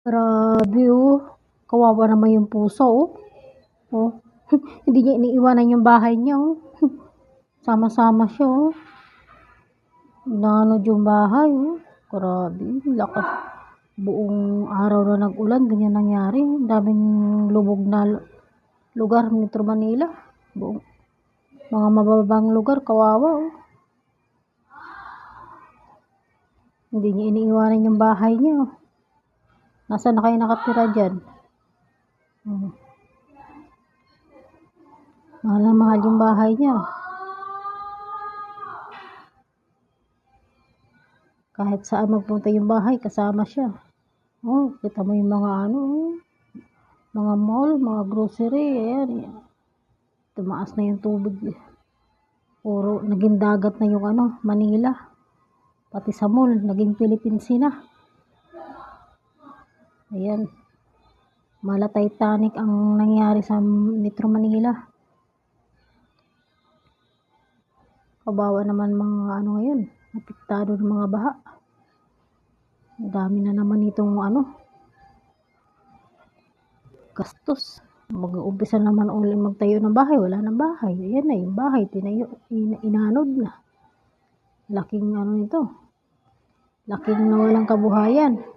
Grabe oh. Kawawa naman yung puso oh. Oh. Hindi niya iniiwanan yung bahay niya oh. Sama-sama siya oh. Inanod yung bahay oh. Grabe, lakas. Buong araw na nag-ulan, ganyan nangyari. Daming lubog na lugar Metro Manila. Buong mga mababang lugar, kawawa oh. Hindi niya iniiwanan yung bahay niya oh. Nasaan na kayo nakatira dyan? Mahal na mahal yung bahay niya. Kahit saan magpunta yung bahay, kasama siya. Oh, kita mo yung mga mga mall, mga grocery, ayan. Tumaas na yung tubig. Puro naging dagat na yung Manila. Pati sa mall, naging Philippines na. Ayan. Mala Titanic ang nangyari sa Metro Manila. Kabawa naman mga ngayon, apektado ng mga baha. Dami na naman itong gastos. Mag-umpisa naman ulit magtayo ng bahay, wala nang bahay. Ayan na yung bahay, tinayo, inanod na. Laking nito. Laking nawalang kabuhayan.